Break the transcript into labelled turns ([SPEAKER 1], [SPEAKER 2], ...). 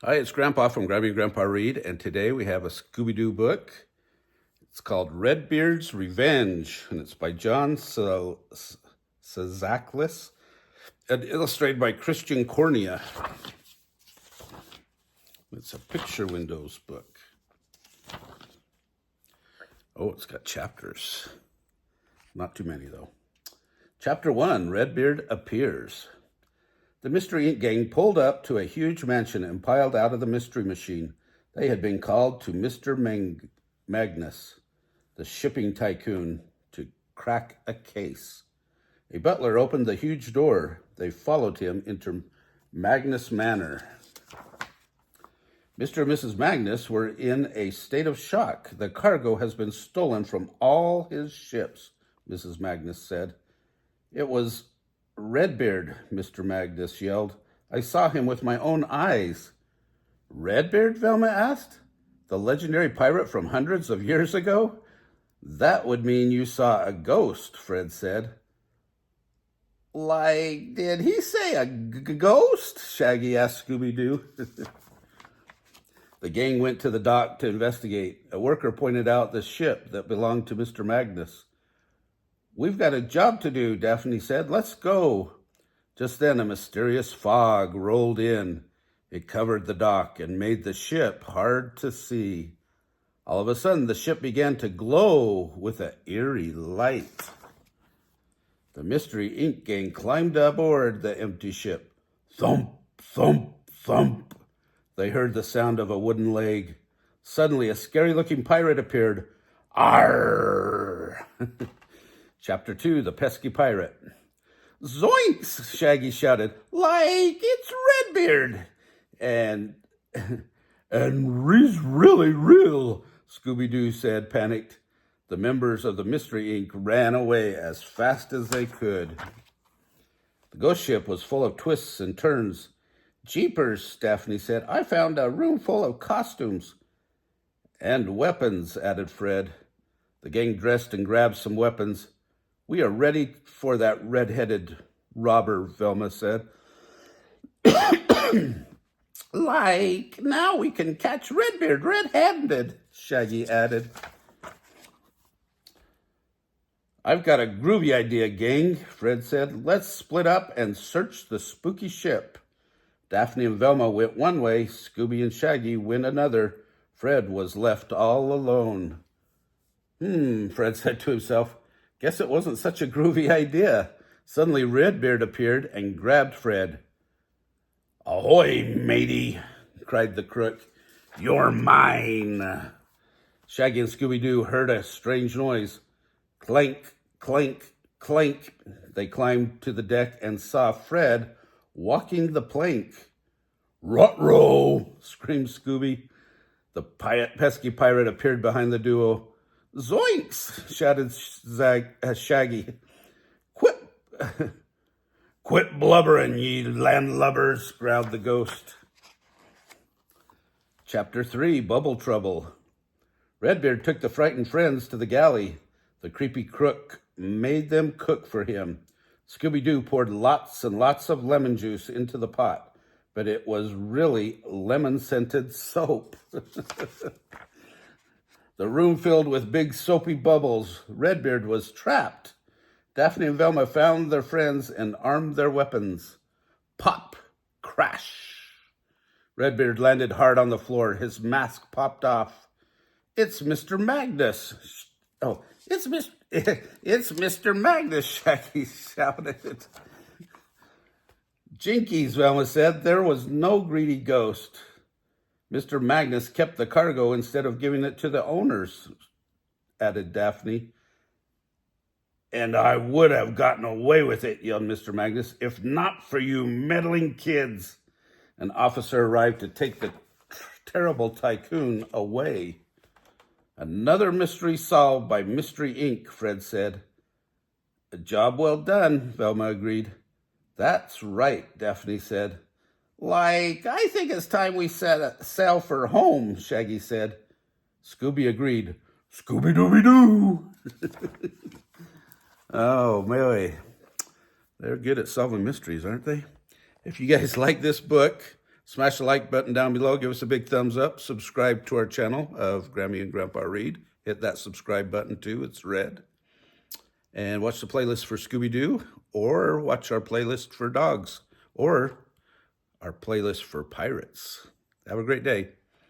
[SPEAKER 1] Hi, it's Grandpa from Grammy and Grandpa Read, and today we have a Scooby-Doo book. It's called Redbeard's Revenge, and it's by John Sazaklis and illustrated by Christian Cornia. It's a picture windows book. Oh, it's got chapters. Not too many, though. Chapter 1, Redbeard Appears. The Mystery Inc. gang pulled up to a huge mansion and piled out of the Mystery Machine. They had been called to Mr. Magnus, the shipping tycoon, to crack a case. A butler opened the huge door. They followed him into Magnus Manor. Mr. and Mrs. Magnus were in a state of shock. The cargo has been stolen from all his ships, Mrs. Magnus said. It was Redbeard, Mr. Magnus yelled. I saw him with my own eyes. Redbeard? Velma asked. The legendary pirate from hundreds of years ago? That would mean you saw a ghost, Fred said. Like, did he say a ghost? Shaggy asked Scooby-Doo. The gang went to the dock to investigate. A worker pointed out the ship that belonged to Mr. Magnus. We've got a job to do, Daphne said. Let's go. Just then, a mysterious fog rolled in. It covered the dock and made the ship hard to see. All of a sudden, the ship began to glow with an eerie light. The Mystery Inc. gang climbed aboard the empty ship. Thump, thump, thump. They heard the sound of a wooden leg. Suddenly, a scary-looking pirate appeared. Arrgh! Chapter 2, The Pesky Pirate. Zoinks! Shaggy shouted. Like it's Redbeard! And he's really real, Scooby-Doo said, panicked. The members of the Mystery Inc. ran away as fast as they could. The ghost ship was full of twists and turns. Jeepers, Daphne said. I found a room full of costumes. And weapons, added Fred. The gang dressed and grabbed some weapons. We are ready for that red-headed robber, Velma said. Like, now we can catch Redbeard red-handed, Shaggy added. I've got a groovy idea, gang, Fred said. Let's split up and search the spooky ship. Daphne and Velma went one way, Scooby and Shaggy went another. Fred was left all alone. Fred said to himself. Guess it wasn't such a groovy idea. Suddenly, Redbeard appeared and grabbed Fred. Ahoy, matey, cried the crook. You're mine. Shaggy and Scooby-Doo heard a strange noise. Clank, clank, clank. They climbed to the deck and saw Fred walking the plank. Ruh-roh, screamed Scooby. The pesky pirate appeared behind the duo. Zoinks! Shouted Shaggy. Quit blubbering, ye landlubbers, growled the ghost. Chapter 3, Bubble Trouble. Redbeard took the frightened friends to the galley. The creepy crook made them cook for him. Scooby-Doo poured lots and lots of lemon juice into the pot, but it was really lemon-scented soap. The room filled with big soapy bubbles. Redbeard was trapped. Daphne and Velma found their friends and armed their weapons. Pop! Crash! Redbeard landed hard on the floor. His mask popped off. It's Mr. Magnus. Oh, it's Mr. Magnus, Shaggy shouted. Jinkies, Velma said. There was no greedy ghost. Mr. Magnus kept the cargo instead of giving it to the owners, added Daphne. And I would have gotten away with it, yelled Mr. Magnus, if not for you meddling kids. An officer arrived to take the terrible tycoon away. Another mystery solved by Mystery Inc., Fred said. A job well done, Velma agreed. That's right, Daphne said. Like, I think it's time we set sail for home, Shaggy said. Scooby agreed. Scooby-Dooby-Doo! Oh, Mary. They're good at solving mysteries, aren't they? If you guys like this book, Smash the like button down below. Give us a big thumbs up. Subscribe to our channel of Grammy and Grandpa Read. Hit that subscribe button too. It's red. And watch the playlist for Scooby-Doo, or watch our playlist for dogs, or our playlist for pirates. Have a great day.